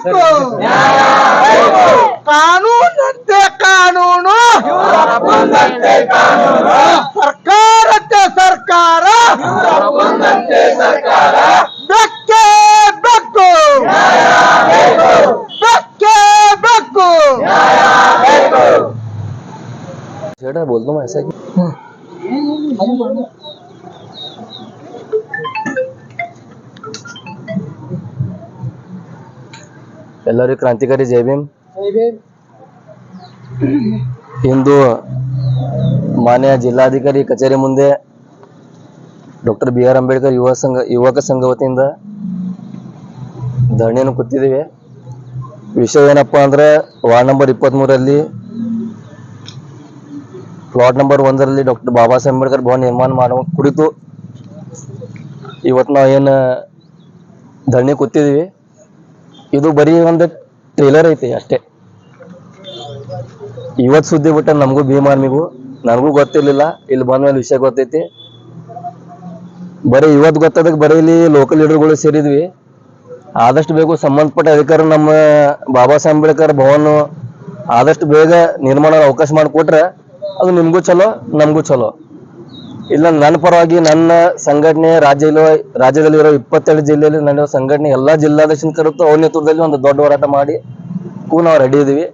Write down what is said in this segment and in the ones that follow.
ಬೇಕು ಕಾನೂನಂತೆ ಕಾನೂನು ಸರ್ಕಾರಕ್ಕೆ ಸರ್ಕಾರ ಬೆಕ್ಕೆ ಬೆಕ್ಕು ಬೆಕ್ಕೆ ಬೆಕ್ಕು बोल दो ऐसा कि ಎಲ್ಲರಿಗೂ ಕ್ರಾಂತಿಕಾರಿ ಜೈ ಭೀಮ್. ಇಂದು ಮಾನ್ಯ ಜಿಲ್ಲಾಧಿಕಾರಿ ಕಚೇರಿ ಮುಂದೆ ಡಾಕ್ಟರ್ ಬಿ ಆರ್ ಅಂಬೇಡ್ಕರ್ ಯುವಕ ಸಂಘ ವತಿಯಿಂದ ಧರಣಿಯನ್ನು ಕೂತಿದ್ದೀವಿ. ವಿಷಯ ಏನಪ್ಪಾ ಅಂದ್ರೆ ವಾರ್ಡ್ ನಂಬರ್ 23ರಲ್ಲಿ ಪ್ಲಾಟ್ ನಂಬರ್ 1ರಲ್ಲಿ ಡಾಕ್ಟರ್ ಬಾಬಾ ಸಾಹೇಬ್ ಅಂಬೇಡ್ಕರ್ ಭವನ ನಿರ್ಮಾಣ ಮಾಡುವ ಕುರಿತು ಇವತ್ತು ನಾವು ಏನು ಧರಣಿ ಕೂತಿದ್ದೀವಿ. ಇದು ಬರೀ ಒಂದು ಟ್ರೇಲರ್ ಐತಿ ಅಷ್ಟೇ. ಇವತ್ತು ಸುದ್ದಿ ಬಿಟ್ಟ ನಮಗೂ ಭೀಮಾರ್ಮಿಗೂ ನನಗೂ ಗೊತ್ತಿರ್ಲಿಲ್ಲ, ಇಲ್ಲಿ ಬಂದ ಮೇಲೆ ವಿಷಯ ಗೊತ್ತೈತಿ. ಬರೀ ಇವತ್ತು ಗೊತ್ತದಕ್ಕೆ ಬರೀ ಇಲ್ಲಿ ಲೋಕಲ್ ಲೀಡರ್ಗಳು ಸೇರಿದ್ವಿ. ಆದಷ್ಟು ಬೇಗ ಸಂಬಂಧಪಟ್ಟ ಅಧಿಕಾರಿ ನಮ್ಮ ಬಾಬಾ ಸಾಹೇಬ್ ಅಂಬೇಡ್ಕರ್ ಭವನ ಆದಷ್ಟು ಬೇಗ ನಿರ್ಮಾಣ ಅವಕಾಶ ಮಾಡಿಕೊಟ್ರೆ ಅದು ನಿಮ್ಗೂ ಚಲೋ ನಮಗೂ ಚಲೋ. ಇಲ್ಲ ನನ್ನ ಪರವಾಗಿ ನನ್ನ ಸಂಘಟನೆ ರಾಜ್ಯದಲ್ಲಿರೋ 27 ಜಿಲ್ಲೆಯಲ್ಲಿ ನಡೆಯುವ ಸಂಘಟನೆ ಎಲ್ಲಾ ಜಿಲ್ಲಾಧ್ಯಕ್ಷನ ಕರೆದು ಅವ್ರ ನೇತೃತ್ವದಲ್ಲಿ ಒಂದು ದೊಡ್ಡ ಹೋರಾಟ ಮಾಡಿ ನಾವು ರೆಡಿ ಇದೀವಿ.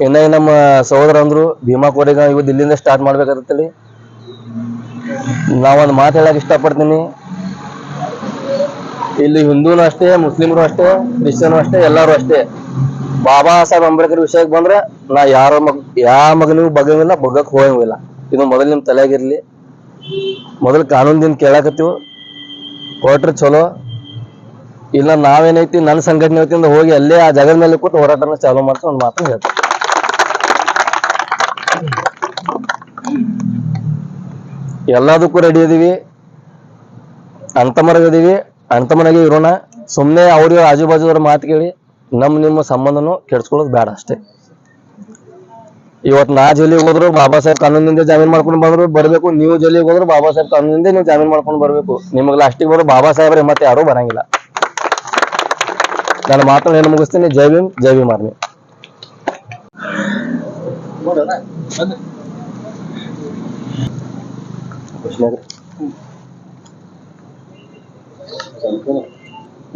ಇನ್ನ ನಮ್ಮ ಸಹೋದರ ಅಂದ್ರು ಭೀಮಾ ಕೋರೆಗ ಇವು ದಿಲ್ಲಿಂದ ಸ್ಟಾರ್ಟ್ ಮಾಡ್ಬೇಕಾಗತ್ತಲ್ಲಿ. ನಾವೊಂದು ಮಾತು ಹೇಳಕ್ ಇಷ್ಟಪಡ್ತೀನಿ. ಇಲ್ಲಿ ಹಿಂದೂನು ಅಷ್ಟೇ, ಮುಸ್ಲಿಮರು ಅಷ್ಟೇ, ಕ್ರಿಶ್ಚಿಯನ್ ಅಷ್ಟೇ, ಎಲ್ಲರೂ ಅಷ್ಟೇ. ಬಾಬಾ ಸಾಹೇಬ್ ಅಂಬೇಡ್ಕರ್ ವಿಷಯಕ್ಕೆ ಬಂದ್ರೆ ನಾ ಯಾವ ಮಗನಿಗೂ ಬಗ್ಗಂಗಿಲ್ಲ, ಬಗ್ಗಕ್ ಹೋಗಂಗಿಲ್ಲ. ಇದು ಮೊದಲು ನಿಮ್ ತಲೆಯಾಗಿರ್ಲಿ. ಮೊದಲು ಕಾನೂನ್ದಿಂದ ಕೇಳಾಕತ್ತೀವಿ, ಕೊಟ್ರೆ ಚಲೋ. ಇಲ್ಲ ನಾವೇನೈತಿ ನನ್ನ ಸಂಘಟನೆ ವತಿಯಿಂದ ಹೋಗಿ ಅಲ್ಲೇ ಆ ಜಾಗದ ಮೇಲೆ ಕೂತು ಹೋರಾಟನ ಚಾಲೂ ಮಾಡ್ತಾ ಒಂದು ಮಾತು ಹೇಳ್ತೀವಿ. ಎಲ್ಲದಕ್ಕೂ ರೆಡಿ ಇದೀವಿ, ಅಂತಮರಗಿದೀವಿ, ಅಂತಮನೆಗೆ ಇರೋಣ. ಸುಮ್ಮನೆ ಅವ್ರಿಗೆ ಆಜು ಬಾಜುದವ್ರ ಮಾತು ಕೇಳಿ ನಿಮ್ಮ ಸಂಬಂಧನೂ ಕೆಡ್ಸ್ಕೊಳ್ಳೋದು ಬೇಡ ಅಷ್ಟೇ. ಇವತ್ತು ನಾ ಜೈಲಿಗೆ ಹೋದ್ರು ಬಾಬಾ ಸಾಹೇಬ್ ಕಾನೂನಿಂದ ಜಾಮೀನ್ ಮಾಡ್ಕೊಂಡು ಬರ್ಬೇಕು. ನೀವು ಜೈಲಿಗೆ ಹೋದ್ರು ಬಾಬಾ ಸಾಹೇಬ್ ಕಾನೂನಿಂದ ನೀವು ಜಾಮೀನ್ ಮಾಡ್ಕೊಂಡು ಬರ್ಬೇಕು. ನಿಮಗೆ ಲಾಸ್ಟಿಗೆ ಬರೋ ಬಾಬಾ ಸಾಹೇಬ್ರೆ ಮತ್ತೆ ಯಾರು ಬರಂಗಿಲ್ಲ. ನಾನು ಮಾತನ್ನು ಏನು ಮುಗಿಸ್ತೀನಿ. ಜೈ ಭೀಮ್, ಜೈ ಭೀಮ್ ಆರ್ಮಿ.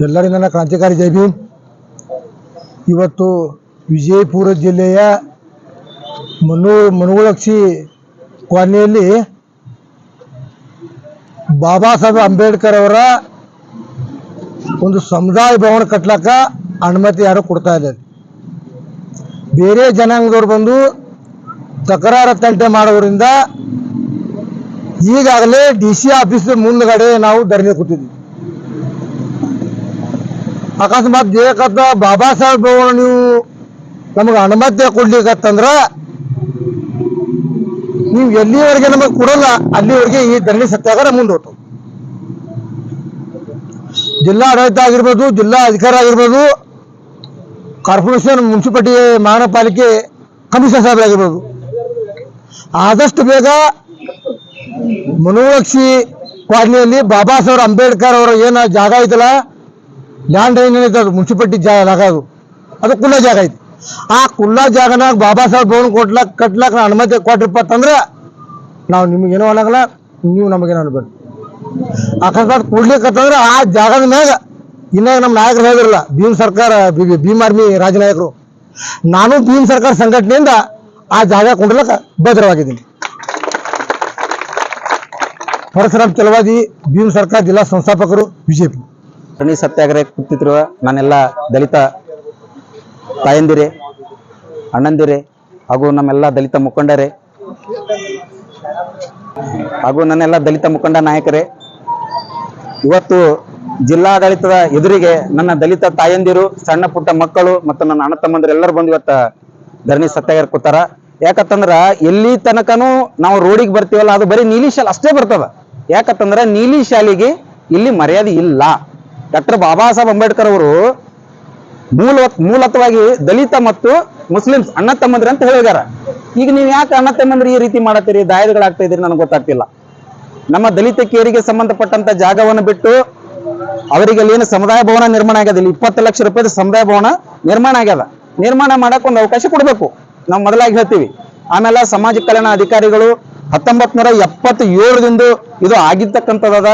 ಎಲ್ಲರಿಂದ ನನ್ನ ಕ್ರಾಂತಿಕಾರಿ ಜೈ ಭೀಮ್. ಇವತ್ತು ವಿಜಯಪುರ ಜಿಲ್ಲೆಯ ಮನುಗುಳಕ್ಷಿ ಕಾಲನಿಯಲ್ಲಿ ಬಾಬಾ ಸಾಹೇಬ್ ಅಂಬೇಡ್ಕರ್ ಅವರ ಒಂದು ಸಮುದಾಯ ಭವನ ಕಟ್ಲಕ್ಕ ಅನುಮತಿ ಯಾರು ಕೊಡ್ತಾ ಇಲ್ಲ. ಬೇರೆ ಜನಾಂಗದವ್ರು ಬಂದು ತಕರಾರು ತಂಟೆ ಮಾಡೋದ್ರಿಂದ ಈಗಾಗಲೇ DC ಆಫೀಸ್ ಮುಂದ್ಗಡೆ ನಾವು ಧರಣಿ ಕೂತಿದ್ವಿ. ಅಕಸ್ಮಾತ್ ಬೇಕಂತ ಬಾಬಾ ಸಾಹೇಬ್ ಭವನ ನೀವು ನಮಗೆ ಅನುಮತಿ ಕೊಡ್ಲಿಕ್ಕಂದ್ರ ನೀವು ಎಲ್ಲಿವರೆಗೆ ನಮಗೆ ಕೊಡಲ್ಲ ಅಲ್ಲಿವರೆಗೆ ಈ ಧರಣಿ ಸತ್ಯಾಗ್ರಹ ಮುಂದುವರೆತು. ಜಿಲ್ಲಾ ಆಡಳಿತ ಆಗಿರ್ಬೋದು, ಜಿಲ್ಲಾ ಅಧಿಕಾರ ಆಗಿರ್ಬೋದು, ಕಾರ್ಪೊರೇಷನ್, ಮುನ್ಸಿಪಾಲಿಟಿ, ಮಹಾನಗರ ಪಾಲಿಕೆ ಕಮಿಷನರ್ ಸಾಹೇಬರಾಗಿರ್ಬೋದು, ಆದಷ್ಟು ಬೇಗ ಮನುಗುಳಕ್ಷಿ ಕಾಲನಿಯಲ್ಲಿ ಬಾಬಾ ಸಾಹೇಬ್ ಅಂಬೇಡ್ಕರ್ ಅವರ ಏನು ಜಾಗ ಐತಲ್ಲ, ಲ್ಯಾಂಡ್ ಏನೈತೆ ಅದು ಮುನ್ಸಿಪಾಲಿಟಿ ಜಾಗ, ಅದು ಕುಲ್ಲ ಜಾಗ ಐತಿ. ಆ ಕುಲ್ಲ ಜಾಗನಾಗ ಬಾಬಾ ಸಾಹೇಬ್ ಭವನ ಕಟ್ಲಾಕ ಅನುಮತಿ ಕೊಟ್ರಪ್ಪ ಅಂತಂದ್ರೆ ನಾವು ನಿಮಗೇನೋ ಅನ್ನಗಲ್ಲ, ನೀವು ನಮಗೇನೋ ಅನ್ಬೇಡಿ. ಅಕಸ್ಮಾತ್ ಕೊಡ್ಲಿಕ್ಕಂತಂದ್ರೆ ಆ ಜಾಗದ ಮ್ಯಾಗ ಇನ್ನಾಗ ನಮ್ಮ ನಾಯಕರು ಹೇಳಿದ್ರಲ್ಲ, ಭೀಮ್ ಸರ್ಕಾರ, ಭೀಮ್ ಆರ್ಮಿ ರಾಜನಾಯಕರು, ನಾನು ಭೀಮ್ ಸರ್ಕಾರ ಸಂಘಟನೆಯಿಂದ ಆ ಜಾಗ ಕೊಂಡ್ಲಕ್ಕ ಭದ್ರವಾಗಿದ್ದೀನಿ. ಪರಶುರಾಮ್ ಚಲವಾದಿ, ಭೀಮ್ ಸರ್ಕಾರ ಜಿಲ್ಲಾ ಸಂಸ್ಥಾಪಕರು, ಬಿಜೆಪಿ. ಧರಣಿ ಸತ್ಯಾಗ್ರಹ ಕೂತಿರುವ ನಾನೆಲ್ಲ ದಲಿತ ತಾಯಂದಿರೇ, ಅಣ್ಣಂದಿರೇ ಹಾಗೂ ನಮ್ಮೆಲ್ಲ ದಲಿತ ಮುಖಂಡರೇ ಹಾಗೂ ನನ್ನೆಲ್ಲ ದಲಿತ ಮುಖಂಡ ನಾಯಕರೇ, ಇವತ್ತು ಜಿಲ್ಲಾಡಳಿತದ ಎದುರಿಗೆ ನನ್ನ ದಲಿತ ತಾಯಂದಿರು, ಸಣ್ಣ ಪುಟ್ಟ ಮಕ್ಕಳು ಮತ್ತು ನನ್ನ ಅಣ್ಣ ತಮ್ಮಂದಿರು ಎಲ್ಲರೂ ಬಂದು ಇವತ್ತ ಧರಣಿ ಸತ್ಯಾಗ್ರಹ ಕೂತಾರ. ಯಾಕಂತಂದ್ರ ಎಲ್ಲಿ ತನಕನೂ ನಾವು ರೋಡಿಗೆ ಬರ್ತೀವಲ್ಲ ಅದು ಬರೀ ನೀಲಿ ಶಾಲೆ ಅಷ್ಟೇ ಬರ್ತದ. ಯಾಕಂತಂದ್ರ ನೀಲಿ ಶಾಲೆಗೆ ಇಲ್ಲಿ ಮರ್ಯಾದೆ ಇಲ್ಲ. ಡಾಕ್ಟರ್ ಬಾಬಾ ಸಾಹೇಬ್ ಅಂಬೇಡ್ಕರ್ ಅವರು ಮೂಲತವಾಗಿ ದಲಿತ ಮತ್ತು ಮುಸ್ಲಿಮ್ಸ್ ಅಣ್ಣ ತಮ್ಮಂದ್ರಿ ಅಂತ ಹೇಳಿದಾರ. ಈಗ ನೀವು ಯಾಕೆ ಅಣ್ಣ ತಮ್ಮಂದ್ರಿ ಈ ರೀತಿ ಮಾಡತ್ತೀರಿ, ದಾಯಗಳಾಗ್ತಾ ಇದ್ರಿ, ನನಗೆ ಗೊತ್ತಾಗ್ತಿಲ್ಲ. ನಮ್ಮ ದಲಿತ ಕೇರಿಗೆ ಸಂಬಂಧಪಟ್ಟಂತ ಜಾಗವನ್ನು ಬಿಟ್ಟು ಅವರಿಗೆ ಅಲ್ಲಿ ಏನು ಸಮುದಾಯ ಭವನ ನಿರ್ಮಾಣ ಆಗ್ಯದ, ಇಲ್ಲಿ 20 ಲಕ್ಷ ರೂಪಾಯಿ ಸಮುದಾಯ ಭವನ ನಿರ್ಮಾಣ ಆಗ್ಯದ. ನಿರ್ಮಾಣ ಮಾಡಕ್ ಒಂದು ಅವಕಾಶ ಕೊಡಬೇಕು, ನಾವು ಮೊದಲಾಗಿ ಹೇಳ್ತೀವಿ. ಆಮೇಲೆ ಸಮಾಜ ಕಲ್ಯಾಣ ಅಧಿಕಾರಿಗಳು 1977ದಿಂದ ಇದು ಆಗಿರ್ತಕ್ಕಂಥದ.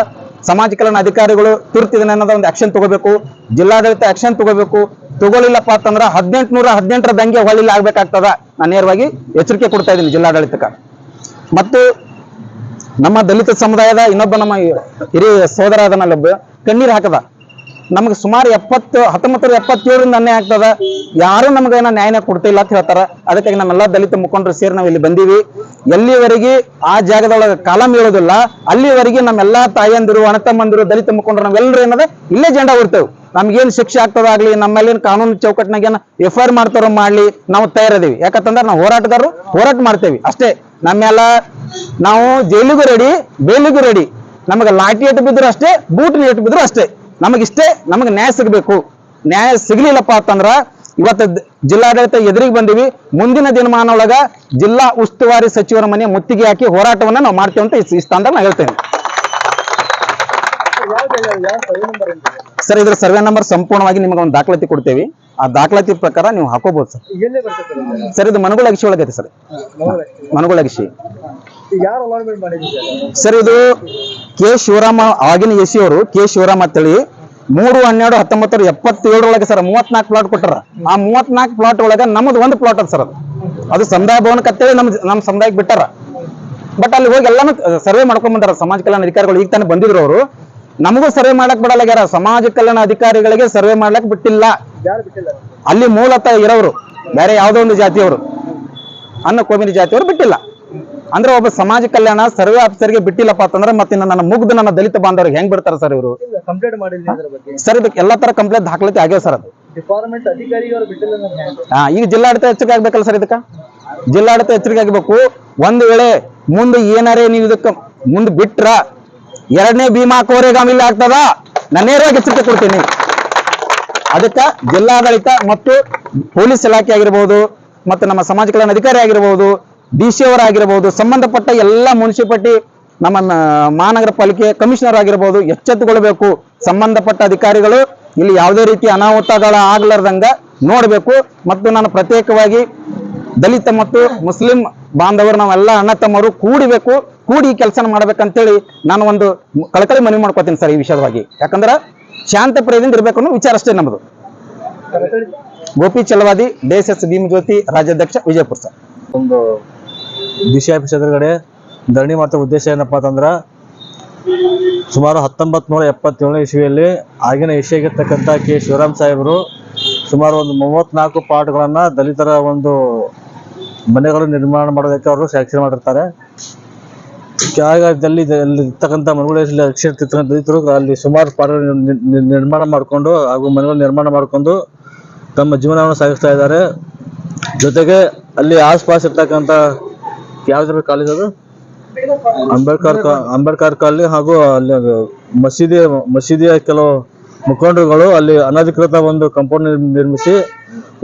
ಸಮಾಜ ಕಲ್ಯಾಣ ಅಧಿಕಾರಿಗಳು ತುರ್ತಿದ ಒಂದು ಆಕ್ಷನ್ ತಗೋಬೇಕು, ಜಿಲ್ಲಾಡಳಿತ ಆಕ್ಷನ್ ತಗೋಬೇಕು. ತಗೊಳ್ಳಿಲ್ಲಪ್ಪ ಅಂತಂದ್ರ 1818ರ ದಂಗೆ ಹೊಳ್ಳಿಲ್ಲ ಆಗ್ಬೇಕಾಗ್ತದ. ನಾನು ನೇರವಾಗಿ ಎಚ್ಚರಿಕೆ ಕೊಡ್ತಾ ಇದ್ದೀನಿ ಜಿಲ್ಲಾಡಳಿತಕ್ಕೆ. ಮತ್ತು ನಮ್ಮ ದಲಿತ ಸಮುದಾಯದ ಇನ್ನೊಬ್ಬ ನಮ್ಮ ಹಿರಿಯ ಸೋದರ ಅದನ್ನ ಕಣ್ಣೀರ್ ಹಾಕದ. ನಮ್ಗೆ ಸುಮಾರು 1977ರಿಂದ ಅನ್ಯಾಯ ಆಗ್ತದ, ಯಾರು ನಮ್ಗೆ ಏನೋ ನ್ಯಾಯನ ಕೊಡ್ತಿಲ್ಲ ಅಂತ ಹೇಳ್ತಾರ. ಅದಕ್ಕಾಗಿ ನಮ್ಮೆಲ್ಲ ದಲಿತ ಮುಖಂಡರು ಸೇರಿ ನಾವು ಇಲ್ಲಿ ಬಂದೀವಿ. ಎಲ್ಲಿವರೆಗೆ ಆ ಜಾಗದೊಳಗೆ ಕಾಲಂ ಹೇಳೋದಿಲ್ಲ ಅಲ್ಲಿವರೆಗೆ ನಮ್ಮೆಲ್ಲಾ ತಾಯಂದಿರು, ಅಣ್ಣತಮ್ಮಂದಿರು, ದಲಿತ ಮುಖಂಡರು ನಾವೆಲ್ಲರೂ ಏನದ ಇಲ್ಲೇ ಜೆಂಡಾ ಉಡ್ತೇವೆ. ನಮ್ಗೇನ್ ಶಿಕ್ಷೆ ಆಗ್ತದಾಗ್ಲಿ, ನಮ್ಮಲ್ಲೇನು ಕಾನೂನು ಚೌಕಟ್ಟಿನಾಗ ಏನ FIR ಮಾಡ್ತಾರೋ ಮಾಡ್ಲಿ, ನಾವು ತಯಾರದೀವಿ. ಯಾಕಂತಂದ್ರೆ ನಾವು ಹೋರಾಟಗಾರರು, ಹೋರಾಟ ಮಾಡ್ತೇವೆ ಅಷ್ಟೇ. ನಮ್ಮೆಲ್ಲ ನಾವು ಜೈಲಿಗೂ ರೆಡಿ, ಬೇಲಿಗೂ ರೆಡಿ. ನಮಗೆ ಲಾಠಿ ಎಟ್ಟು ಬಿದ್ರು ಅಷ್ಟೇ, ಬೂಟಿನ ಎಟ್ಟು ಬಿದ್ರು ಅಷ್ಟೇ. ನಮಗಿಷ್ಟೇ, ನಮಗೆ ನ್ಯಾಯ ಸಿಗಬೇಕು. ನ್ಯಾಯ ಸಿಗ್ಲಿಲ್ಲಪ್ಪ ಅಂತಂದ್ರ ಇವತ್ತು ಜಿಲ್ಲಾಡಳಿತ ಎದುರಿಗೆ ಬಂದಿವಿ. ಮುಂದಿನ ದಿನಮಾನ ಒಳಗ ಜಿಲ್ಲಾ ಉಸ್ತುವಾರಿ ಸಚಿವರ ಮನೆ ಮುತ್ತಿಗೆ ಹಾಕಿ ಹೋರಾಟವನ್ನ ನಾವು ಮಾಡ್ತೇವೆ ಅಂತ ಈ ಸ್ಥಾನದಾಗ ನಾನು ಹೇಳ್ತೇನೆ. ಸರ್, ಇದ್ರ ಸರ್ವೆ ನಂಬರ್ ಸಂಪೂರ್ಣವಾಗಿ ನಿಮಗೆ ಒಂದು ದಾಖಲಾತಿ ಕೊಡ್ತೇವೆ. ಆ ದಾಖಲಾತಿ ಪ್ರಕಾರ ನೀವು ಹಾಕೋಬಹುದು ಸರ್. ಸರ್, ಇದು ಮನಗುಳಗಿಸಿ ಒಳಗೈತೆ ಸರ್, ಮನಗುಳಗಿಸಿ. ಸರ್, ಇದು ಕೆ ಶಿವರಾಮ, ಆಗಿನ ಎಸಿ ಅವರು ಕೆ ಶಿವರಾಮ ಅಂತೇಳಿ 3/12/1977 ಸರ್ 34 ಪ್ಲಾಟ್ ಕೊಟ್ಟಾರ. ಆ 34 ಪ್ಲಾಟ್ ಒಳಗ ನಮ್ಮದು ಒಂದು ಪ್ಲಾಟ್ ಅದ ಸರ್. ಅದು ಸಮುದಾಯ ಭವನಕ್ಕೆ ಅಂತೇಳಿ ನಮ್ಮ ಸಮುದಾಯಕ್ಕೆ ಬಿಟ್ಟಾರ. ಬಟ್ ಅಲ್ಲಿ ಹೋಗಿ ಎಲ್ಲಾನು ಸರ್ವೆ ಮಾಡ್ಕೊಂಡ್ ಬಂದಾರ ಸಮಾಜ ಕಲ್ಯಾಣ ಅಧಿಕಾರಿಗಳು. ಈಗ ತಾನೇ ಬಂದಿದ್ರು ಅವರು. ನಮಗೂ ಸರ್ವೆ ಮಾಡಕ್ ಬಿಡಲಾಗ್ಯಾರ. ಸಮಾಜ ಕಲ್ಯಾಣ ಅಧಿಕಾರಿಗಳಿಗೆ ಸರ್ವೆ ಮಾಡ್ಲಕ್ ಬಿಟ್ಟಿಲ್ಲ. ಅಲ್ಲಿ ಮೂಲತಃ ಇರೋರು ಬೇರೆ ಯಾವುದೋ ಒಂದು ಜಾತಿಯವರು, ಅನ್ನ ಕೋಮಿನ ಜಾತಿಯವರು ಬಿಟ್ಟಿಲ್ಲ. ಅಂದ್ರೆ ಒಬ್ಬ ಸಮಾಜ ಕಲ್ಯಾಣ ಸರ್ವೆ ಆಫೀಸರ್ಗೆ ಬಿಟ್ಟಿಲ್ಲಪ್ಪ ಅಂತಂದ್ರೆ ಮತ್ತೆ ನನ್ನ ಮುಗ್ದು ನನ್ನ ದಲಿತ ಬಾಂಧವರಿಗೆ ಹೆಂಗ್ ಬಿಡ್ತಾರ ಸರ್ ಇವರು? ಸರ್, ಇದಕ್ಕೆ ಎಲ್ಲಾ ತರ ಕಂಪ್ಲೇಂಟ್ ದಾಖಲಾತಿ ಆಗ್ಯಾವ ಸರ್. ಅದು ಡಿಪಾರ್ಟ್ಮೆಂಟ್ ಅಧಿಕಾರಿಗಳು ಬಿಟ್ಟಿಲ್ಲ. ಈಗ ಜಿಲ್ಲಾಡಳಿತ ಎಚ್ಚರಿಕೆ ಆಗ್ಬೇಕಲ್ಲ ಸರ್. ಇದಕ್ಕ ಜಿಲ್ಲಾಡಳಿತ ಎಚ್ಚರಿಕೆ ಆಗ್ಬೇಕು. ಒಂದು ವೇಳೆ ಮುಂದೆ ಏನಾರೇ ನೀವು ಇದಕ್ಕ ಮುಂದೆ ಬಿಟ್ರ 2ನೇ ಭೀಮಾ ಕೋರೆಗಾಮಿಲ್ಲ ಆಗ್ತದ. ನಾನು ನೇರವಾಗಿ ಎಚ್ಚರಿಕೆ ಕೊಡ್ತೀನಿ. ಅದಕ್ಕ ಜಿಲ್ಲಾಡಳಿತ ಮತ್ತು ಪೊಲೀಸ್ ಇಲಾಖೆ ಆಗಿರ್ಬೋದು, ಮತ್ತು ನಮ್ಮ ಸಮಾಜ ಕಲ್ಯಾಣ ಅಧಿಕಾರಿ ಆಗಿರ್ಬೋದು, DC ಅವರಾಗಿರ್ಬೋದು, ಸಂಬಂಧಪಟ್ಟ ಎಲ್ಲ ಮುನ್ಸಿಪಾಲಿಟಿ, ನಮ್ಮ ಮಹಾನಗರ ಪಾಲಿಕೆ ಕಮಿಷನರ್ ಆಗಿರ್ಬೋದು ಎಚ್ಚೆತ್ತುಕೊಳ್ಬೇಕು. ಸಂಬಂಧಪಟ್ಟ ಅಧಿಕಾರಿಗಳು ಇಲ್ಲಿ ಯಾವುದೇ ರೀತಿ ಅನಾಹುತಗಳ ಆಗ್ಲಾರ್ದಂಗ ನೋಡ್ಬೇಕು. ಮತ್ತು ನಾನು ಪ್ರತ್ಯೇಕವಾಗಿ ದಲಿತ ಮತ್ತು ಮುಸ್ಲಿಂ ಬಾಂಧವರು ನಾವೆಲ್ಲ ಅಣ್ಣ ತಮ್ಮರು ಕೂಡಿ ಕೆಲಸ ಮಾಡ್ಬೇಕಂತೇಳಿ ನಾನು ಒಂದು ಕಳಕಳಿ ಮನವಿ ಮಾಡ್ಕೋತೀನಿ ಸರ್ ಈ ವಿಷಯವಾಗಿ. ಯಾಕಂದ್ರೆ ಶಾಂತ ಪ್ರಿಯದಿಂದ ಇರ್ಬೇಕು ಅನ್ನೋ ವಿಚಾರ ಅಷ್ಟೇ ನಮ್ಮದು. ಗೋಪಿ ಚಲವಾದಿ, DSS ಭೀಮಜ್ಯೋತಿ ರಾಜ್ಯಾಧ್ಯಕ್ಷ, ವಿಜಯಪುರ ಸರ್. ಒಂದು DC ಆಫೀಸ್ ಎದುರುಗಡೆ ಧರಣಿ ಮಾಡೋ ಉದ್ದೇಶ ಏನಪ್ಪಾ ಅಂತಂದ್ರ, ಸುಮಾರು 1977 ಇಸ್ವಿಯಲ್ಲಿ ಆಗಿನ ಆಗಿರ್ತಕ್ಕಂಥ ಕೆ ಶಿವರಾಮ್ ಸಾಹೇಬರು ಸುಮಾರು ಒಂದು 34 ಪ್ಲಾಟ್ಗಳನ್ನ ದಲಿತರ ಒಂದು ಮನೆಗಳು ನಿರ್ಮಾಣ ಮಾಡೋದಕ್ಕೆ ಅವರು ಸ್ಯಾಕ್ಷನ್ ಮಾಡಿರ್ತಾರೆ. ಜಾಗದಲ್ಲಿ ಇರ್ತಕ್ಕಂಥ ಮನೆಗಳಲ್ಲಿ ಅಕ್ಷರ ದಲಿತರು ಅಲ್ಲಿ ಸುಮಾರು ಪ್ಲಾಟ್ಗಳು ನಿರ್ಮಾಣ ಮಾಡಿಕೊಂಡು ಹಾಗೂ ಮನೆಗಳು ನಿರ್ಮಾಣ ಮಾಡಿಕೊಂಡು ತಮ್ಮ ಜೀವನವನ್ನು ಸಾಗಿಸ್ತಾ ಇದ್ದಾರೆ. ಜೊತೆಗೆ ಅಲ್ಲಿ ಆಸ್ಪಾಸ್ ಇರ್ತಕ್ಕಂಥ ಯಾವ್ದ್ರ ಕಾಲೇಜ್ ಅದು ಅಂಬೇಡ್ಕರ್ ಕಾಲನಿ ಹಾಗೂ ಅಲ್ಲಿ ಮಸೀದಿಯ ಕೆಲವು ಮುಖಂಡರುಗಳು ಅಲ್ಲಿ ಅನಧಿಕೃತ ಒಂದು ಕಾಂಪೌಂಡ್ ನಿರ್ಮಿಸಿ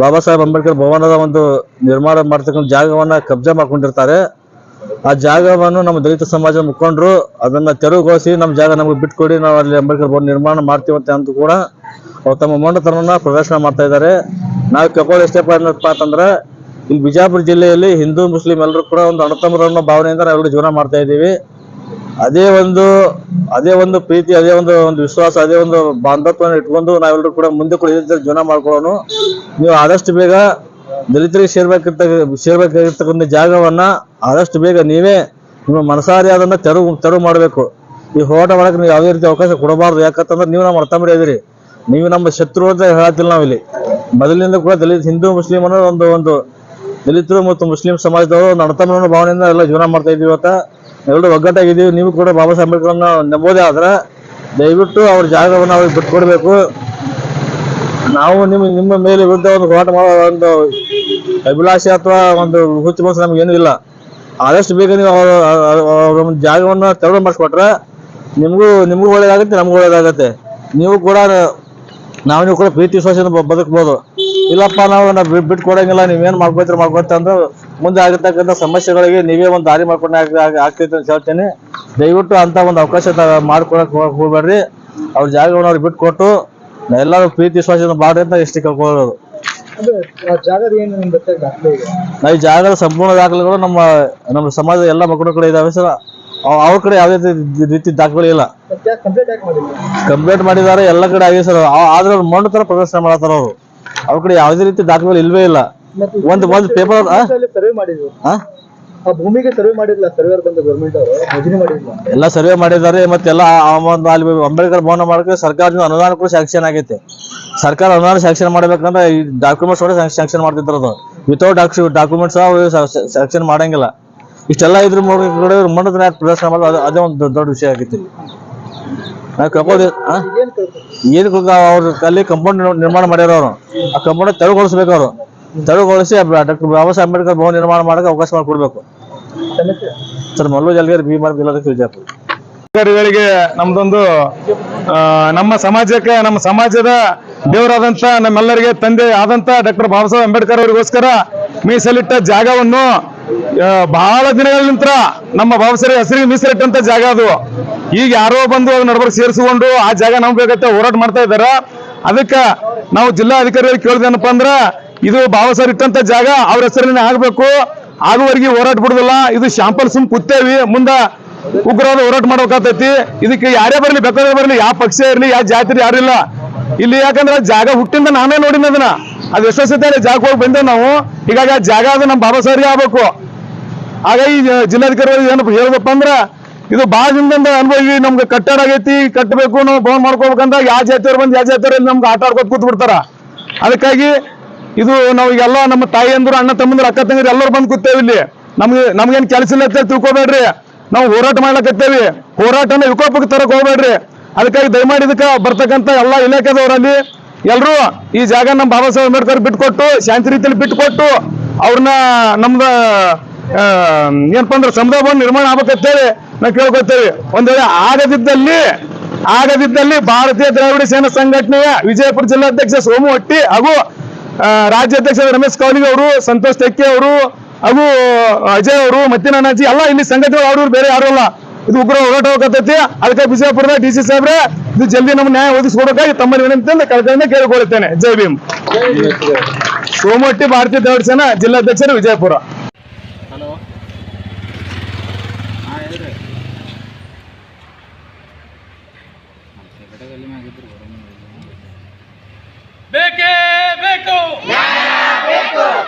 ಬಾಬಾ ಸಾಹೇಬ್ ಅಂಬೇಡ್ಕರ್ ಭವನದ ಒಂದು ನಿರ್ಮಾಣ ಮಾಡ್ತಕ್ಕಂಥ ಜಾಗವನ್ನ ಕಬ್ಜಾ ಮಾಡ್ಕೊಂಡಿರ್ತಾರೆ. ಆ ಜಾಗವನ್ನು ನಮ್ಮ ದಲಿತ ಸಮಾಜದ ಮುಖಂಡರು ಅದನ್ನ ತೆರವುಗೊಳಿಸಿ ನಮ್ಮ ಜಾಗ ನಮಗೆ ಬಿಟ್ಕೊಡಿ, ನಾವು ಅಲ್ಲಿ ಅಂಬೇಡ್ಕರ್ ಭವನ ನಿರ್ಮಾಣ ಮಾಡ್ತೀವಂತೆ ಅಂತ ಕೂಡ ಅವ್ರು ತಮ್ಮ ಮೊಂಡತನವನ್ನ ಪ್ರದರ್ಶನ ಮಾಡ್ತಾ ಇದ್ದಾರೆ. ನಾವು ಕೇಳ್ಕೊಳ್ಳೋ ಇಷ್ಟಪ್ಪ ಅಂತಂದ್ರೆ, ಇಲ್ಲಿ ಬಿಜಾಪುರ ಜಿಲ್ಲೆಯಲ್ಲಿ ಹಿಂದೂ ಮುಸ್ಲಿಂ ಎಲ್ಲರೂ ಕೂಡ ಒಂದು ಅಣ್ಣತಮ್ಮರನ್ನ ಭಾವನೆಯಿಂದ ನಾವೆಲ್ಲರೂ ಜೀವನ ಮಾಡ್ತಾ ಇದ್ದೀವಿ. ಅದೇ ಒಂದು ಪ್ರೀತಿ, ಅದೇ ಒಂದು ವಿಶ್ವಾಸ, ಅದೇ ಒಂದು ಬಾಂಧವ್ಯವನ್ನು ಇಟ್ಕೊಂಡು ನಾವೆಲ್ಲರೂ ಕೂಡ ಮುಂದೆ ಕೂಡ ಇದೇ ಜೀವನ ಮಾಡ್ಕೊಳ್ಳೋನು. ನೀವು ಆದಷ್ಟು ಬೇಗ ದಲಿತರಿಗೆ ಸೇರ್ಬೇಕಾಗಿರ್ತಕ್ಕಂಥ ಜಾಗವನ್ನ ಆದಷ್ಟು ಬೇಗ ನೀವೇ ನಿಮ್ಮ ಮನಸಾರಿ ಅದನ್ನ ತೆರವು ಮಾಡಬೇಕು. ಈ ಹೋರಾಟ ಮಾಡಕ್ಕೆ ನೀವು ಯಾವುದೇ ರೀತಿ ಅವಕಾಶ ಕೊಡಬಾರ್ದು. ಯಾಕಂತಂದ್ರೆ ನೀವು ನಮ್ಮ ಅರ್ಥಮರಿ ಇದ್ದೀರಿ, ನೀವು ನಮ್ಮ ಶತ್ರು ಅಂತ ಹೇಳತ್ತಿಲ್ಲ. ನಾವಿಲ್ಲಿ ಮೊದಲಿನಿಂದ ಕೂಡ ಹಿಂದೂ ಮುಸ್ಲಿಂ ಅನ್ನೋ ಒಂದು ದಲಿತರು ಮತ್ತು ಮುಸ್ಲಿಂ ಸಮಾಜದವರು ಒಂದು ಅಣ್ಣತಮ್ಮನ ಭಾವನೆಯಿಂದ ಎಲ್ಲ ಜೀವನ ಮಾಡ್ತಾ ಇದೀವಿ. ಇವತ್ತ ಎಲ್ಲರೂ ಒಗ್ಗಟ್ಟಾಗಿದ್ದೀವಿ. ನೀವು ಕೂಡ ಬಾಬಾ ಸಾಹೇಬ್ ಅಂಬೇಡ್ಕರ್ನ ನಂಬೋದೇ ಆದ್ರೆ ದಯವಿಟ್ಟು ಅವ್ರ ಜಾಗವನ್ನು ಅವ್ರಿಗೆ ಬಿಟ್ಕೊಡ್ಬೇಕು. ನಾವು ನಿಮ್ಮ ಮೇಲೆ ವಿರುದ್ಧ ಒಂದು ಹೋರಾಟ ಮಾಡೋ ಒಂದು ಅಭಿಲಾಷೆ ಅಥವಾ ಒಂದು ಹುಚ್ಚು ಮನಸ್ಸು ನಮ್ಗೆ ಏನೂ ಇಲ್ಲ. ಆದಷ್ಟು ಬೇಗ ನೀವು ಅವ್ರ ಒಂದು ಜಾಗವನ್ನ ತೆರವು ಮಾಡಿಸ್ಕೊಟ್ರೆ ನಿಮಗೂ ಒಳ್ಳೇದಾಗುತ್ತೆ, ನಮಗೂ ಒಳ್ಳೇದಾಗತ್ತೆ. ನೀವು ಕೂಡ ಪ್ರೀತಿ ವಿಶ್ವಾಸದಿಂದ ಬದುಕ್ಬೋದು. ಇಲ್ಲಪ್ಪ ನಾವು ಬಿಟ್ಕೊಡಂಗಿಲ್ಲ, ನೀವೇನು ಮಾಡ್ಕೊತ ಅಂದ್ರೆ ಮುಂದೆ ಆಗಿರ್ತಕ್ಕಂಥ ಸಮಸ್ಯೆಗಳಿಗೆ ನೀವೇ ಒಂದು ದಾರಿ ಮಾಡ್ಕೊಂಡು ಆಗ್ತೈತೆ ಅಂತ ಹೇಳ್ತೇನೆ. ದಯವಿಟ್ಟು ಅಂತ ಒಂದು ಅವಕಾಶ ಮಾಡ್ಕೊಳಕ್ ಹೋಗ್ಬೇಡ್ರಿ. ಅವ್ರ ಜಾಗವನ್ನು ಅವ್ರಿಗೆ ಬಿಟ್ಟು ಕೊಟ್ಟು ಎಲ್ಲರೂ ಪ್ರೀತಿ ವಿಶ್ವಾಸದಿಂದ ಮಾಡ್ರಿ ಅಂತ ಇಷ್ಟು ಕೇಳ್ಕೊಳ್ಳೋದು. ಅದು ಆ ಜಾಗದ ಏನು ನಿಮ್ ಗೊತ್ತಾಗ ದಾಖಲೆ ಇದೆ? ನಾವು ಈ ಜಾಗದ ಸಂಪೂರ್ಣ ದಾಖಲೆಗಳು ನಮ್ಮ ಸಮಾಜದ ಎಲ್ಲ ಮಕ್ಕಳ ಕಡೆ ಇದಾವೆ ಸರ್. ಅವ್ರ ಕಡೆ ಯಾವುದೇ ರೀತಿ ದಾಖಲೆ ಇಲ್ಲ. ಮತ್ತೆ ಕಂಪ್ಲೇಂಟ್ ಯಾಕೆ ಮಾಡಿಲ್ಲ? ಕಂಪ್ಲೇಂಟ್ ಮಾಡಿದ್ದಾರೆ, ಎಲ್ಲ ಕಡೆ ಆಗಿದೆ ಸರ್. ಆದ್ರೆ ಅವ್ರು ಮಣ್ಣು ತರ ಪ್ರದರ್ಶನ ಮಾಡತ್ತಾರ ಅವರು. ಅವ್ರ ಕಡೆ ಯಾವುದೇ ರೀತಿ ದಾಖಲೆಗಳು ಇಲ್ವೇ ಇಲ್ಲ. ಒಂದು ಪೇಪರ್ ಸರ್ವೆ ಮಾಡಿದ್ರು, ಆ ಭೂಮಿಗೆ ಸರ್ವೆ ಮಾಡಿಲ್ಲ, ಸರ್ವೇರ್ ಬಂದು ಗೌರ್ಮೆಂಟ್ ಅವರು ಯೋಜನೆ ಮಾಡಿಲ್ಲ, ಎಲ್ಲ ಸರ್ವೆ ಮಾಡಿದ್ದಾರೆ. ಮತ್ತೆಲ್ಲ ಅಲ್ಲಿ ಅಂಬೇಡ್ಕರ್ ಭವನ ಮಾಡಕ್ಕೆ ಸರ್ಕಾರದಿಂದ ಅನುದಾನ ಕೂಡ ಸ್ಯಾಂಕ್ಷನ್ ಆಗೈತೆ. ಸರ್ಕಾರ ಅನುದಾನ ಸ್ಯಾಂಕ್ಷನ್ ಮಾಡ್ಬೇಕಂದ್ರೆ ಈ ಡಾಕ್ಯುಮೆಂಟ್ಸ್ ಕೂಡ ಸ್ಯಾಂಕ್ಷನ್ ಮಾಡ್ತಿದ್ರು. ವಿತೌಟ್ ಡಾಕ್ಯುಮೆಂಟ್ಸ್ ಸ್ಯಾಂಕ್ಷನ್ ಮಾಡಂಗಿಲ್ಲ. ಇಷ್ಟೆಲ್ಲ ಇದ್ರ ಕಡೆ ಮಣ್ಣು ಪ್ರದರ್ಶನ ಮಾಡೋದು ಅದೇ ಒಂದು ದೊಡ್ಡ ವಿಷಯ ಆಗೈತಿ. ನಾವು ಕರ್ಕೊಂಡು ಏನು ಅವ್ರ ಅಲ್ಲಿ ಕಂಪೌಂಡ್ ನಿರ್ಮಾಣ ಮಾಡ್ಯಾರ ಅವರು. ಆ ಕಂಪೌಂಡ್ ತೆರವುಗೊಳಿಸ್ಬೇಕು. ಅವರು ತೆರವುಗೊಳಿಸಿ ಡಾಕ್ಟರ್ ಬಾಬಾ ಸಾಹೇಬ್ ಅಂಬೇಡ್ಕರ್ ಭವನ ನಿರ್ಮಾಣ ಮಾಡಕ್ಕೆ ಅವಕಾಶ ಮಾಡಿಕೊಡ್ಬೇಕು ಸರ್. ಮಲ್ಲು ಜಲ್ಗೇರಿ ಭೀಮಾ ವಿಜಯಪುರ. ಅಧಿಕಾರಿಗಳಿಗೆ ನಮ್ದೊಂದು ನಮ್ಮ ಸಮಾಜಕ್ಕೆ, ನಮ್ಮ ಸಮಾಜದ ದೇವರಾದಂತ ನಮ್ಮೆಲ್ಲರಿಗೆ ತಂದೆ ಆದಂತ ಡಾಕ್ಟರ್ ಬಾಬಾ ಸಾಹೇಬ್ ಅಂಬೇಡ್ಕರ್ ಅವರಿಗೋಸ್ಕರ ಮೀಸಲಿಟ್ಟ ಜಾಗವನ್ನು ಬಹಳ ದಿನಗಳ ನಂತರ ನಮ್ಮ ಬಾಬಾ ಸಾಹೇಬ್ ಹೆಸರಿಗೆ ಮೀಸಲಿಟ್ಟಂತ ಜಾಗ ಅದು. ಈಗ ಯಾರೋ ಬಂದು ನಡುಬರ್ ಸೇರಿಸಿಕೊಂಡು ಆ ಜಾಗ ನಮ್ಗೆ ಬೇಕಂತ ಹೋರಾಟ ಮಾಡ್ತಾ ಇದಾರ. ಅದಕ್ಕೆ ನಾವು ಜಿಲ್ಲಾ ಅಧಿಕಾರಿಗಳಿಗೆ ಕೇಳಿದೇನಪ್ಪ ಅಂದ್ರ, ಇದು ಬಾಬಾ ಸಾಹೇಬ್ ಇಟ್ಟಂತ ಜಾಗ ಅವ್ರ ಹೆಸರಿನ ಆಗ್ಬೇಕು, ಆಗುವರೆಗೆ ಹೋರಾಟ ಬಿಡುದಿಲ್ಲ. ಇದು ಶಾಂಪಲ್ ಸುಮ್ ಕೂತೇವಿ, ಮುಂದ ಉಗ್ರವಾದ ಹೋರಾಟ ಮಾಡ್ಬೇಕಾಗ್ತೈತಿ. ಇದಕ್ಕೆ ಯಾರೇ ಬರ್ಲಿ, ಬೇಕಾದ್ರೆ ಬರ್ಲಿ, ಯಾವ ಪಕ್ಷ ಇರ್ಲಿ, ಯಾವ ಜಾತಿ ಯಾರಿಲ್ಲ ಇಲ್ಲಿ. ಯಾಕಂದ್ರೆ ಜಾಗ ಹುಟ್ಟಿಂದ ನಾನೇ ನೋಡಿನ ಅದನ್ನ, ಅದು ಎಷ್ಟೋ ಸತಿ ಜಾಗ ಹೋಗಿ ಬಂದೇವ್ ನಾವು. ಹೀಗಾಗಿ ಆ ಜಾಗ ಅದು ನಮ್ಮ ಬಾಬಾ ಸಾಹೇಬ್ರಿಗೆ ಆಗ್ಬೇಕು. ಹಾಗಾಗಿ ಜಿಲ್ಲಾಧಿಕಾರಿ ಏನಪ್ಪ ಹೇಳ್ದಪ್ಪ ಅಂದ್ರ, ಇದು ಭಾಳ ದಿನದಿಂದ ಅನುಭವಿ, ನಮ್ಗೆ ಕಟ್ಟಡ ಆಗೈತಿ, ಕಟ್ಟಬೇಕು, ನಾವು ಭವನ ಮಾಡ್ಕೋಬೇಕಂದ್ರೆ ಯಾವ ಜಾತಿಯವ್ರು ಬಂದು ಯಾವ ಜಾತಿಯವ್ರಲ್ಲಿ ನಮ್ಗೆ ಆಟ ಆಡ್ಕೊತ ಕೂತ್ ಬಿಡ್ತಾರ. ಅದಕ್ಕಾಗಿ ಇದು ನಾವು ಎಲ್ಲ ನಮ್ಮ ತಾಯಿಯಂದ್ರು, ಅಣ್ಣ ತಮ್ಮಂದ್ರು, ಅಕ್ಕ ತಂಗಿರು ಎಲ್ಲರೂ ಬಂದು ಕೂತೇವೆ ಇಲ್ಲಿ. ನಮ್ಗೇನು ಕೆಲಸ ಇಲ್ಲ ಅಂತ ತಿಳ್ಕೊಬೇಡ್ರಿ. ನಾವು ಹೋರಾಟ ಮಾಡ್ಲಕತ್ತೇವಿ, ಹೋರಾಟನ ವಿಕೋಪಕ್ಕೆ ತರಕ್ ಹೋಗ್ಬೇಡ್ರಿ. ಅದಕ್ಕಾಗಿ ದಯಮಾಡಿ ಇದಕ್ಕೆ ಬರ್ತಕ್ಕಂಥ ಎಲ್ಲ ಇಲಾಖೆದವರಲ್ಲಿ ಎಲ್ರು ಈ ಜಾಗ ನಮ್ಮ ಬಾಬಾ ಸಾಹೇಬ್ ಅಂಬೇಡ್ಕರ್ ಬಿಟ್ಕೊಟ್ಟು, ಶಾಂತಿ ರೀತಿಯಲ್ಲಿ ಬಿಟ್ಕೊಟ್ಟು ಅವ್ರನ್ನ ನಮ್ದ ಏನಪ್ಪಾ ಅಂದ್ರೆ ಸಮುದಾಯ ಭವನ ನಿರ್ಮಾಣ ಆಗ್ಬೇಕಂತೇಳಿ ನಾವು ಕೇಳ್ಕೊತೇವೆ. ಒಂದ್ ವೇಳೆ ಆಗದಿದ್ದಲ್ಲಿ ಭಾರತೀಯ ದ್ರಾವಿಡ ಸೇನಾ ಸಂಘಟನೆಯ ವಿಜಯಪುರ ಜಿಲ್ಲಾಧ್ಯಕ್ಷ ಸೋಮು ಹಟ್ಟಿ ಹಾಗೂ ರಾಜ್ಯಾಧ್ಯಕ್ಷ ರಮೇಶ್ ಕೌಲಿಗೆ ಅವರು, ಸಂತೋಷ್ ತೆಕ್ಕೆ ಅವರು ಹಾಗೂ ಅಜಯ್ ಅವರು, ಮತ್ತಿನ ಅಣ್ಣಾಜಿ ಎಲ್ಲ ಇಲ್ಲಿ ಸಂಘಟನೆ ಅವ್ರು ಬೇರೆ ಯಾರು ಅಲ್ಲ. ಇದು ಉಗ್ರ ಹೋರಾಟ ಹೋಗತೈತಿ. ಅದಕ್ಕೆ ಬಿಜಾಪುರದ DC ಸಾಹೇಬ್ರೆ ಇದು ಜಲ್ದಿ ನಮ್ಮ ನ್ಯಾಯ ಒದಗಿಸ್ಕೊಡಬೇಕಾಗಿ ತಮ್ಮ ವಿನಂತಿಯಿಂದ ಕಳಕಳಿಯಿಂದ ಕೇಳಿಕೊಳ್ಳುತ್ತೇನೆ. ಜೈ ಭೀಮ್. ಸೋಮಟ್ಟಿ, ಭಾರತೀಯ ದ್ರಾವಿಡ ಸೇನಾ ಜಿಲ್ಲಾಧ್ಯಕ್ಷರು, ವಿಜಯಪುರ. ಬೇಕೇ ಬೇಕು,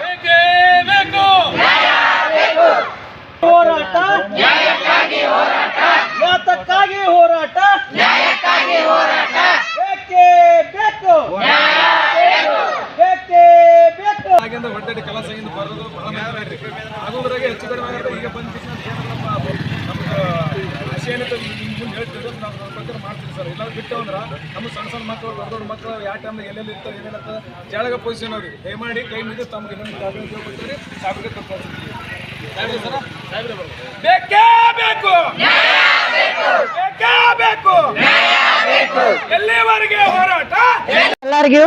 ಬೇಕೇ ಬೇಕು, ಹೋರಾಟ ನ್ಯಾಯಕ್ಕಾಗಿ, ಹೋರಾಟ ಯಾತಕ್ಕಾಗಿ, ಹೋರಾಟ ನ್ಯಾಯಕ್ಕಾಗಿ, ಹೋರಾಟ ಬೇಕೇ ಬೇಕು, ಬೇಕೇ ಬೇಕು. ಆಗಿಂದ ಹೊಡೆದಾಡಿ ಕಲಾಸದಿಂದ ಬರೋದು ಬಹಳ ನ್ಯಾಯ ಆಗೋದ್ರಾಗೆ ಹೆಚ್ಚು ಕಡಿಮೆ ಆಗುತ್ತೆ. ಈಗ ಬಂದ ಮುಂದೆ ಹೇಳ್ತಿದ್ರು, ನಾವು ಪ್ರಕಾರ ಮಾಡ್ತೀವಿ ಸರ್. ಇಲ್ಲ ಬಿಟ್ಟು ಅಂದ್ರೆ ನಮ್ಮ ಸಣ್ಣ ಮಕ್ಕಳು, ದೊಡ್ಡ ಮಕ್ಕಳು ಯಾವ ಟೈಮ್ ಎಲ್ಲೆಲ್ಲಿ ಇರ್ತಾರೆ, ಏನೇನಂತ ಜಾಗ ಪೊಸಿಷನ್ ಅವ್ರಿಗೆ ದಯಮಾಡಿ ಕೈ ಮುಗಿದು ತಮಗೆ ಕೊಡ್ತೀವಿ. ಸಾಬಿಗೆ ಬೇಕೇ ಬೇಕು, ಬೇಕೇ ಬೇಕು, ಎಲ್ಲಿವರೆಗೆ ಹೋರಾಟ? ಎಲ್ಲರಿಗೂ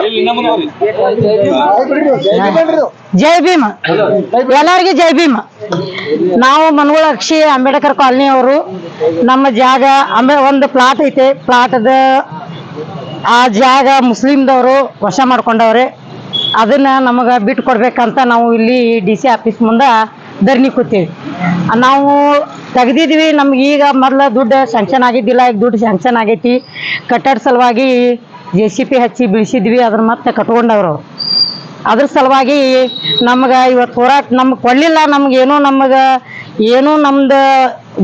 ಜೈ ಭೀಮ್, ಎಲ್ಲರಿಗೂ ಜೈ ಭೀಮ್. ನಾವು ಮನಗೋಳ ಅಕ್ಷಿ ಅಂಬೇಡ್ಕರ್ ಕಾಲನಿ ಅವರು. ನಮ್ಮ ಜಾಗ ಒಂದು ಪ್ಲಾಟ್ ಐತೆ. ಪ್ಲಾಟದ ಆ ಜಾಗ ಮುಸ್ಲಿಮ್ದವರು ವಶ ಮಾಡ್ಕೊಂಡವ್ರೆ. ಅದನ್ನ ನಮಗೆ ಬಿಟ್ಟು ಕೊಡ್ಬೇಕಂತ ನಾವು ಇಲ್ಲಿ DC ಆಫೀಸ್ ಮುಂದೆ ಧರಣಿ ಕೂತೀವಿ. ನಾವು ತೆಗ್ದಿದ್ವಿ. ನಮ್ಗೆ ಈಗ ಮೊದಲು ದುಡ್ಡು ಸ್ಯಾಂಕ್ಷನ್ ಆಗಿದ್ದಿಲ್ಲ, ಈಗ ದುಡ್ಡು ಸ್ಯಾಂಕ್ಷನ್ ಆಗೈತಿ. ಕಟ್ಟಡ ಸಲುವಾಗಿ JCP ಹಚ್ಚಿ ಬೀಳಿಸಿದ್ವಿ, ಅದನ್ನ ಮತ್ತೆ ಕಟ್ಕೊಂಡವ್ರು. ಅದ್ರ ಸಲುವಾಗಿ ನಮ್ಗೆ ಇವತ್ತು ಹೋರಾಟ ನಮ್ಗೆ ಕೊಡಲಿಲ್ಲ. ನಮ್ಗೇನು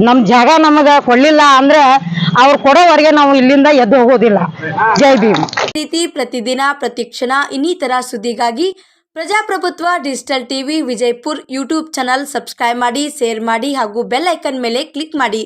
ನಮ್ಮ ಜಾಗ ನಮಗೆ ಕೊಡಲಿಲ್ಲ ಅಂದ್ರೆ ಅವ್ರು ಕೊಡೋವರೆಗೆ ನಾವು ಇಲ್ಲಿಂದ ಎದ್ದು ಹೋಗೋದಿಲ್ಲ. ಜೈ ಭೀಮ್. ರೀತಿ ಪ್ರತಿದಿನ ಪ್ರತಿಕ್ಷಣ ಇನ್ನಿತರ ಸುದ್ದಿಗಾಗಿ Prajaprabhutva digital TV Vijayapur YouTube channel subscribe ಮಾಡಿ, ಶೇರ್ ಮಾಡಿ ಹಾಗೂ ಬೆಲ್ ಐಕನ್ ಮೇಲೆ ಕ್ಲಿಕ್ ಮಾಡಿ.